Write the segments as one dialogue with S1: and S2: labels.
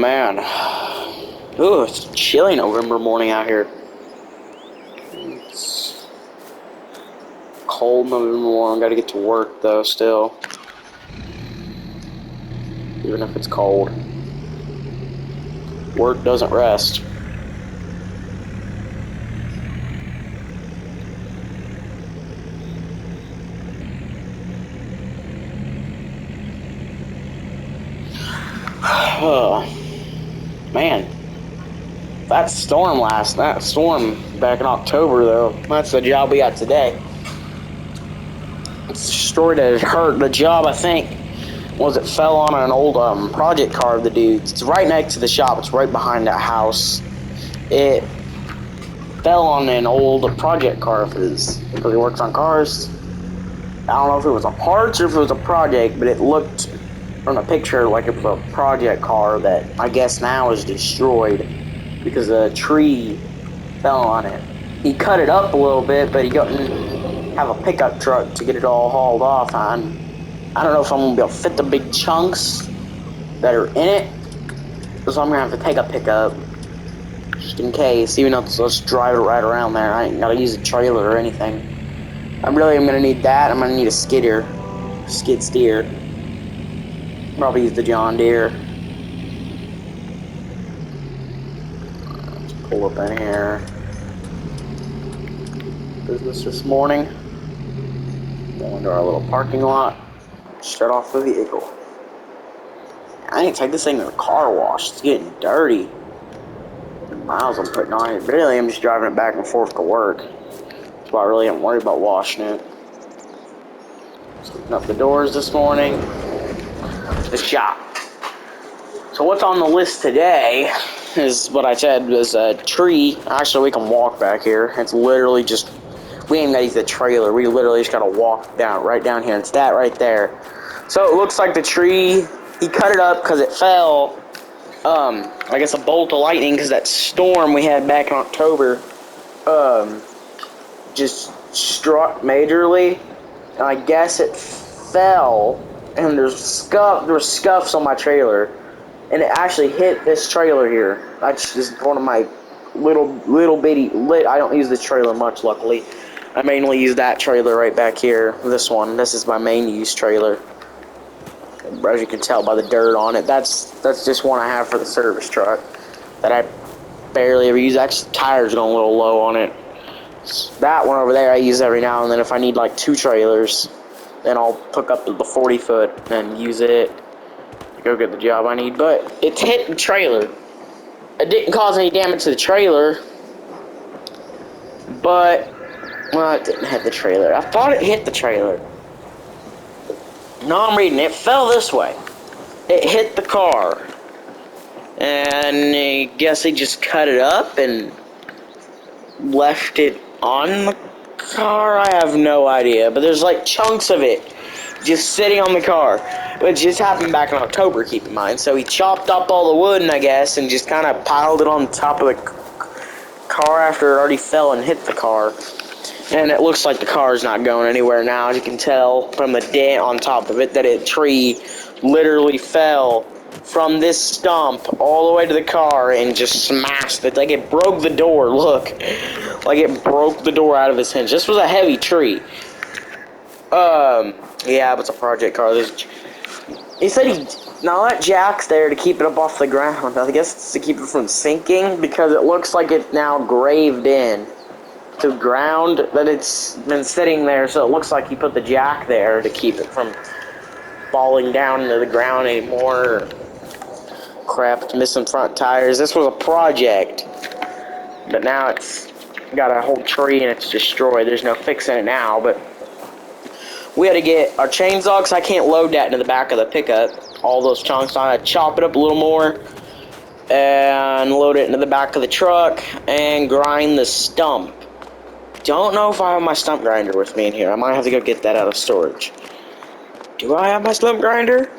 S1: man. Ooh, it's a chilly November morning out here. It's cold November morning. Gotta get to work though still. Even if it's cold. Work doesn't rest. Man. That storm back in October though. That's the job we got today. It's destroyed it. Hurt the job, I think. It fell on an old project car of the dude's. It's right next to the shop. It's right behind that house. It fell on an old project car of his because he works on cars. I don't know if it was a parts or if it was a project, but it looked from the picture like it was a project car that I guess now is destroyed because a tree fell on it. He cut it up a little bit, but he couldn't have a pickup truck to get it all hauled off on. I don't know if I'm going to be able to fit the big chunks that are in it, so I'm going to have to take a pickup, just in case, even though let's drive it right around there. I ain't got to use a trailer or anything. I really am going to need that. I'm going to need a skid steer. Probably use the John Deere. Let's pull up in here. Business this morning. Go into our little parking lot. Shut off the vehicle. I need to take this thing to the car wash. It's getting dirty. The miles I'm putting on it. Really, I'm just driving it back and forth to work. That's why I really haven't worried about washing it. Just open up the doors this morning. The shop. So what's on the list today is what I said was a tree. Actually, we can walk back here. It's literally just, we ain't gotta use the trailer. We literally just gotta walk down, right down here. It's that right there. So it looks like the tree, he cut it up because it fell, I guess a bolt of lightning because that storm we had back in October, just struck majorly. And I guess it fell, and there were scuffs on my trailer. And it actually hit this trailer here. That's just one of my little bitty. I don't use this trailer much, luckily. I mainly use that trailer right back here. This one. This is my main use trailer. As you can tell by the dirt on it, that's just one I have for the service truck that I barely ever use. Actually, the tire's going a little low on it. That one over there I use every now and then if I need like 2 trailers. Then I'll hook up the 40-foot and use it. Go get the job I need, but it's hit the trailer. It didn't cause any damage to the trailer, but, well, it didn't hit the trailer. I thought it hit the trailer. No, I'm reading. It fell this way. It hit the car, and I guess they just cut it up and left it on the car. I have no idea, but there's like chunks of it just sitting on the car, which just happened back in October, keep in mind. So he chopped up all the wood, I guess, and just kind of piled it on top of the car after it already fell and hit the car. And it looks like the car's not going anywhere now. As you can tell from the dent on top of it, that a tree literally fell from this stump all the way to the car and just smashed it. Like it broke the door, look. Like it broke the door out of its hinge. This was a heavy tree. Yeah, but it's a project car. He said now that jack's there to keep it up off the ground. I guess it's to keep it from sinking because it looks like it's now graved in to ground that it's been sitting there. So it looks like he put the jack there to keep it from falling down into the ground anymore. Crap, it's missing front tires. This was a project, but now it's got a whole tree and it's destroyed. There's no fixing it now, but we had to get our chainsaw because I can't load that into the back of the pickup. All those chunks, I had to chop it up a little more and load it into the back of the truck and grind the stump. Don't know if I have my stump grinder with me in here. I might have to go get that out of storage. Do I have my stump grinder?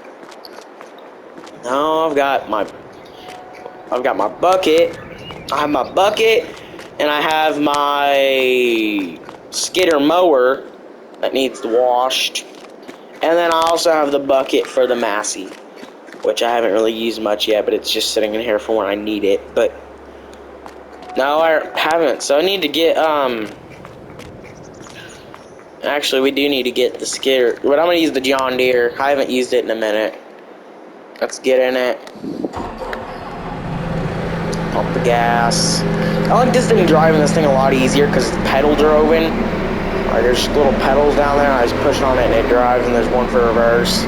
S1: No, I've got my bucket. I have my bucket and I have my skidder mower that needs washed, and then I also have the bucket for the Massey. which I haven't really used much yet, but it's just sitting in here for when I need it. But no, I haven't. So I need to get actually, we do need to get the skidder, but I'm gonna use the John Deere. I haven't used it in a minute. Let's get in it. Pump the gas. I like this thing, driving this thing a lot easier because the pedals are open. Like, there's little pedals down there. I just push on it and it drives, and there's one for reverse.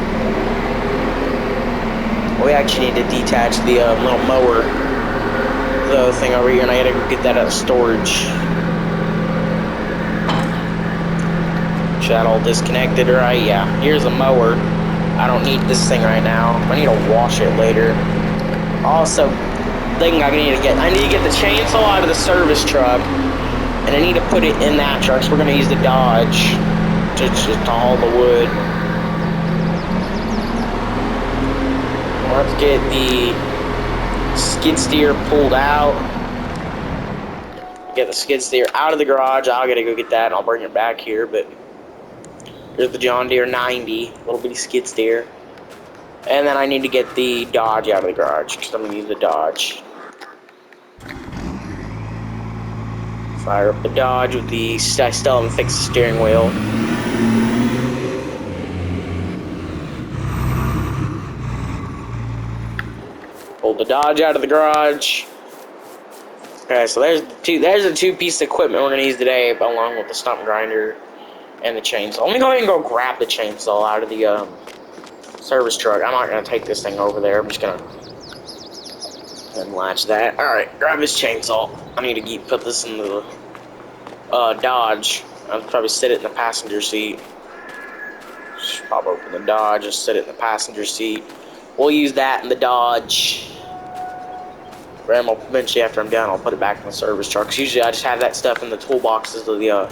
S1: We actually need to detach the little mower, the thing over here, and I gotta go get that out of storage. Is that all disconnected, right? Yeah. Here's a mower. I don't need this thing right now. I need to wash it later. Also, thing I need to get the chainsaw out of the service truck, and I need to put it in that truck. So we're gonna use the Dodge to haul the wood. Let's get the skid steer pulled out. Get the skid steer out of the garage. I gotta go get that, and I'll bring it back here. But here's the John Deere 90, little bitty skid steer. And then I need to get the Dodge out of the garage, because I'm gonna use the Dodge. Fire up the Dodge with the, I still haven't fixed the steering wheel. Pull the Dodge out of the garage. Okay, so there's the two pieces of equipment we're gonna use today, along with the stump grinder and the chainsaw. Let me go ahead and go grab the chainsaw out of the service truck. I'm not gonna take this thing over there. I'm just gonna latch that. All right, grab this chainsaw. I need to put this in the Dodge. I'll probably sit it in the passenger seat. Just pop open the Dodge, just sit it in the passenger seat. We'll use that in the Dodge. Eventually, after I'm done, I'll put it back in the service truck. 'Cause usually I just have that stuff in the toolboxes of the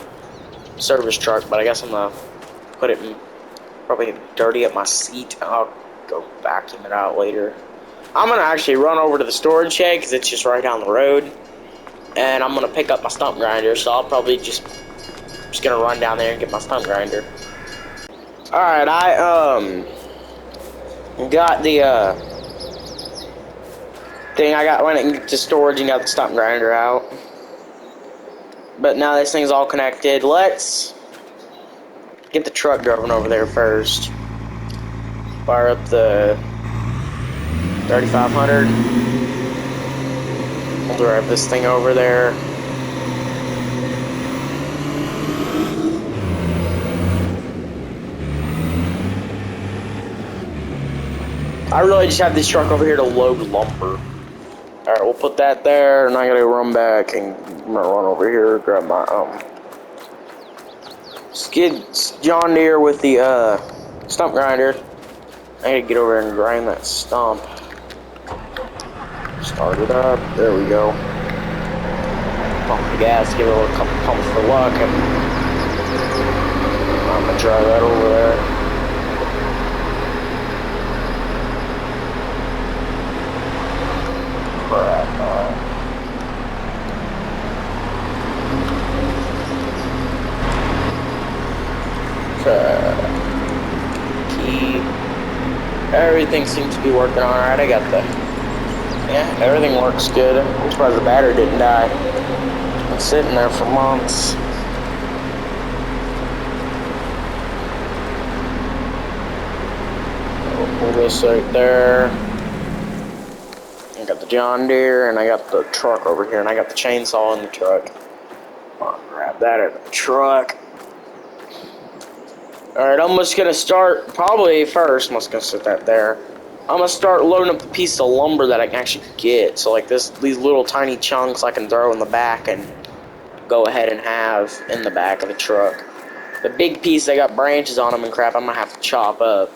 S1: service truck, but I guess I'm gonna put it in, probably dirty up my seat. I'll go vacuum it out later. I'm gonna actually run over to the storage shed because it's just right down the road, and I'm gonna pick up my stump grinder. So I'll probably just gonna run down there and get my stump grinder. All right, I got the thing. Went into storage and got the stump grinder out. But now this thing's all connected. Let's get the truck driven over there first. Fire up the 3500. We'll drive this thing over there. I really just have this truck over here to load lumber. Alright, we'll put that there, and I gotta run back and I'm gonna run over here, grab my John Deere with the stump grinder. I gotta get over and grind that stump. Start it up. There we go. Pump the gas, give it a little couple pumps for luck, and I'm gonna drive that over there. Crap. Key. Everything seems to be working alright. I got yeah, everything works good. I'm surprised the battery didn't die. It's been sitting there for months. We'll pull this right there. I got the John Deere, and I got the truck over here, and I got the chainsaw in the truck. I'll grab that out of the truck. Alright, I'm just gonna start, probably first, I'm just gonna sit that there. I'm gonna start loading up the piece of lumber that I can actually get. So like these little tiny chunks I can throw in the back and go ahead and have in the back of the truck. The big piece, they got branches on them and crap, I'm gonna have to chop up.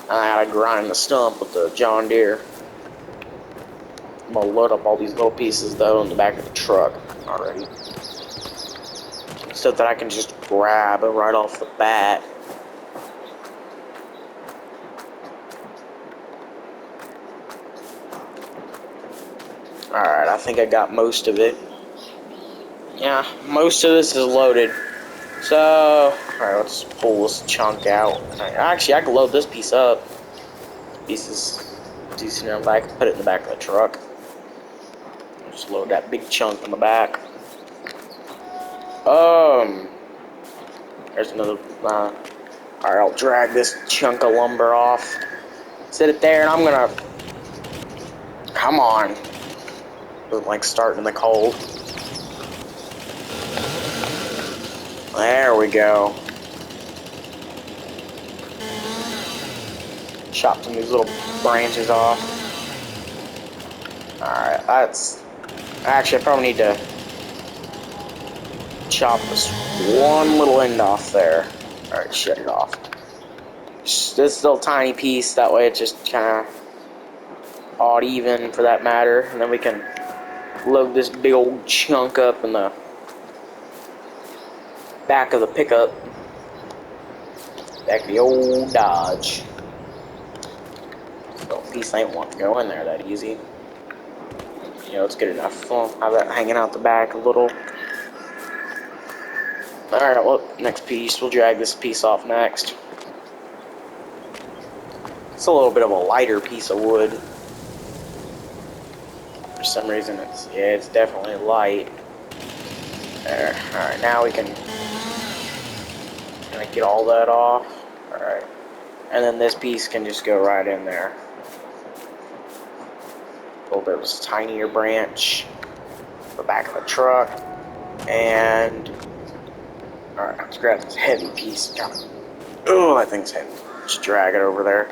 S1: And I gotta grind the stump with the John Deere. I'm gonna load up all these little pieces though in the back of the truck already. Stuff that I can just grab right off the bat. Alright, I think I got most of it. Yeah, most of this is loaded. So, alright, let's pull this chunk out. Actually, I can load this piece up. Pieces. decent enough. I can put it in the back of the truck. Just load that big chunk in the back. There's another. Alright, I'll drag this chunk of lumber off. Sit it there, and I'm gonna. Come on. Doesn't like starting in the cold. There we go. Chop some of these little branches off. Alright, that's... Actually, I probably need to chop this one little end off there. Alright, shut it off. Just this little tiny piece, that way it's just kind of odd even for that matter. And then we can load this big old chunk up in the back of the pickup. Back of the old Dodge. So piece ain't want to go in there that easy. You know, it's good enough. I'll have that hanging out the back a little. Alright, well, next piece. We'll drag this piece off next. It's a little bit of a lighter piece of wood. For some reason, it's definitely light. There. Alright, now we can kind of get all that off. Alright. And then this piece can just go right in there. A little bit of this tinier branch. The back of the truck. And... Alright, let's grab this heavy piece. Oh, that thing's heavy. Just drag it over there.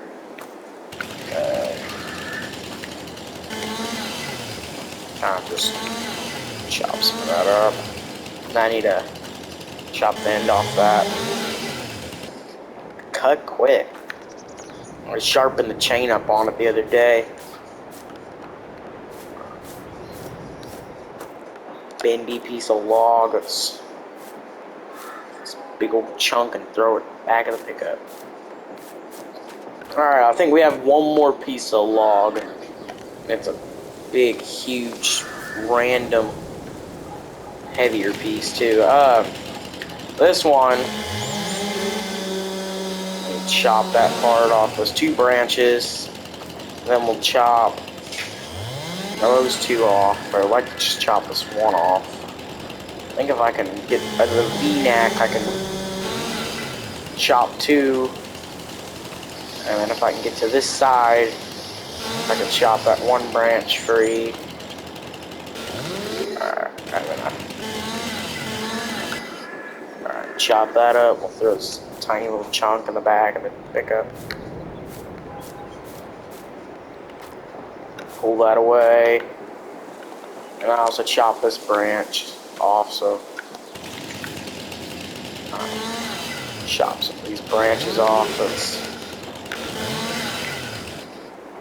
S1: Just chop some of that up. And I need to chop the end off that. Cut quick. I sharpened the chain up on it the other day. Bendy piece of log. It's this big old chunk and throw it back of the pickup. Alright, I think we have one more piece of log. It's a big, huge, random, heavier piece too. This one, we'll chop that part off, those two branches. Then we'll chop those two off, or I'd like to just chop this one off. I think if I can get the V-neck, I can chop two. And then if I can get to this side, I can chop that one branch free. Alright, chop that up. We'll throw this tiny little chunk in the back of the pickup. Pull that away. And I also chop this branch off, so chop some of these branches off.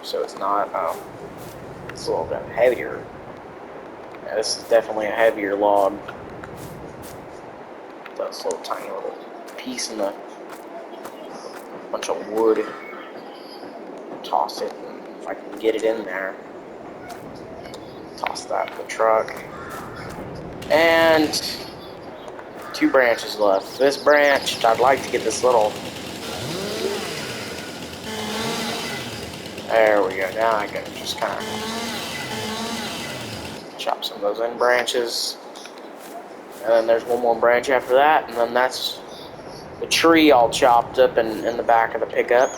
S1: So it's not, it's a little bit heavier. Yeah, this is definitely a heavier log. This little tiny little piece in the bunch of wood. Toss it, and if I can get it in there, toss that in the truck. And two branches left. This branch, I'd like to get this little. There we go. Now I can just kind of chop some of those end branches. And then there's one more branch after that. And then that's the tree all chopped up in the back of the pickup.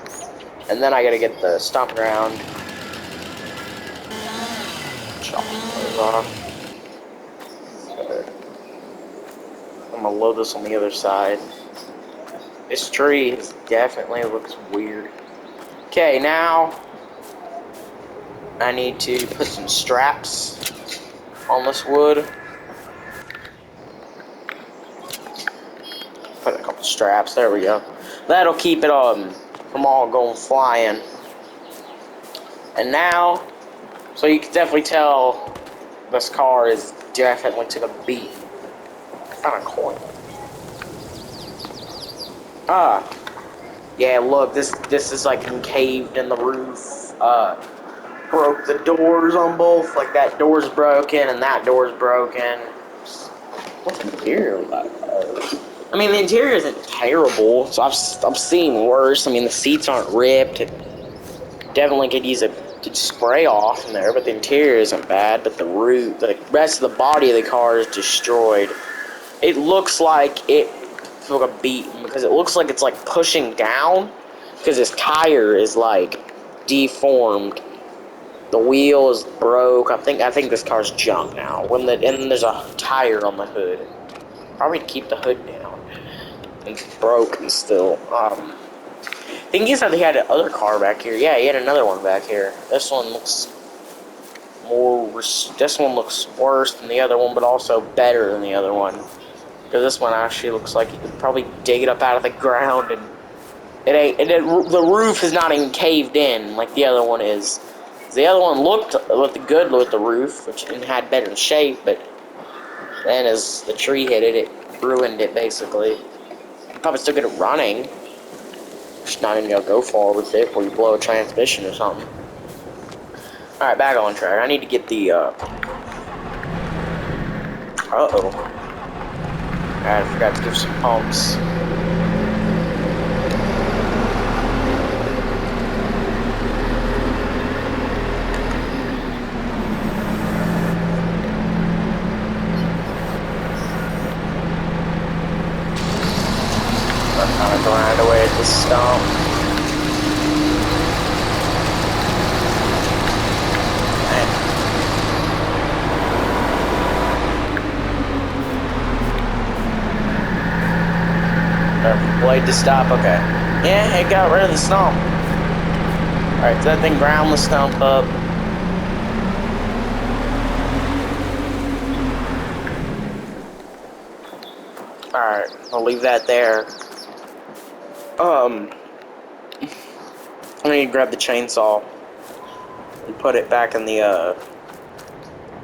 S1: And then I got to get the stump ground. Chop those off. I'm going to load this on the other side. This tree definitely looks weird. Okay, now I need to put some straps on this wood. Put a couple straps, there we go. That'll keep it from all going flying. And now, so you can definitely tell this car is definitely to the beat. I found a coin. Yeah, look, this is like encaved in the roof. Broke the doors on both. Like that door's broken and that door's broken. What's the interior like? I mean, the interior isn't terrible. So I've seen worse. I mean, the seats aren't ripped. It definitely could use a to spray off in there, but the interior isn't bad, but the rest of the body of the car is destroyed. It looks like it took a beating because it looks like it's like pushing down because this tire is like deformed. The wheel is broke. I think this car's junk now. And then there's a tire on the hood. Probably keep the hood down. It's broken still. Thing is that he had another car back here. Yeah, he had another one back here. This one looks this one looks worse than the other one, but also better than the other one. Because this one actually looks like you could probably dig it up out of the ground, and the roof is not even caved in like the other one is. The other one looked good with the roof, which had better shape, but then as the tree hit it, it ruined it basically. You probably still get it running. Just not even gonna go forward with it before you blow a transmission or something. Alright, back on track. I need to get the, uh-oh. I forgot to give some pumps. I'm kind of grind away at the stump. Blade to stop, okay. Yeah, it got rid of the stump. Alright, so that thing ground the stump up. Alright, I'll leave that there. I need to grab the chainsaw and put it back in the,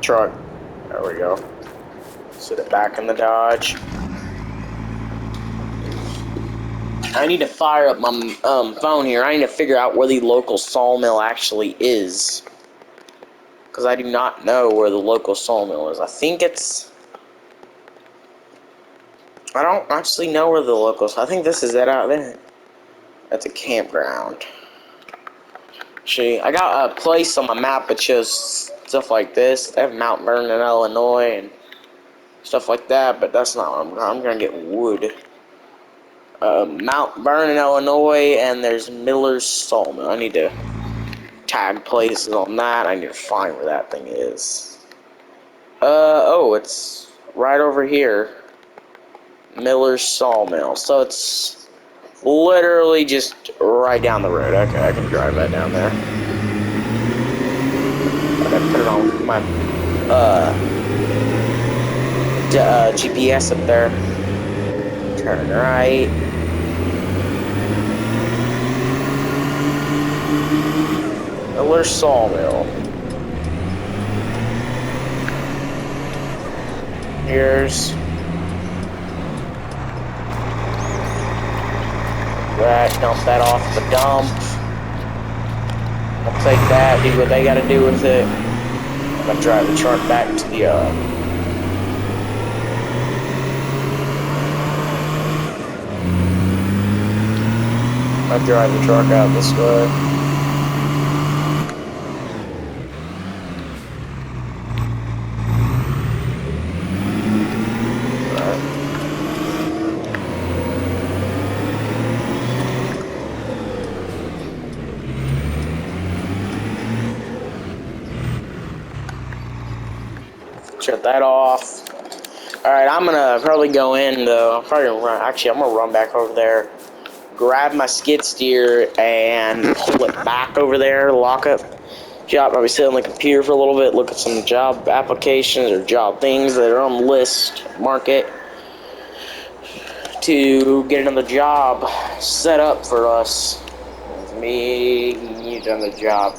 S1: truck. There we go. Sit it back in the Dodge. I need to fire up my phone here. I need to figure out where the local sawmill actually is. Because I do not know where the local sawmill is. I think it's... I don't actually know where the local... I think this is it out there. That's a campground. Actually, I got a place on my map that shows stuff like this. They have Mount Vernon, Illinois, and stuff like that, but that's not what I'm gonna get wood. Mount Vernon, Illinois, and there's Miller's Sawmill. I need to tag places on that. I need to find where that thing is. Oh, it's right over here. Miller's Sawmill. So it's literally just right down the road. Okay, I can drive that down there. I gotta put it on my GPS up there. Turn right. Miller's Sawmill. Here's that. Dump that off the dump. I'll take that, do what they gotta do with it. I'm gonna drive the truck back to the I'll drive the truck out this way. Shut that off. Alright, I'm gonna probably go in though. I'm gonna run back over there, grab my skid steer, and pull it back over there, lock up job. Probably sit on the computer for a little bit, look at some job applications or job things that are on the list, market, to get another job set up for us. Me, you done the job.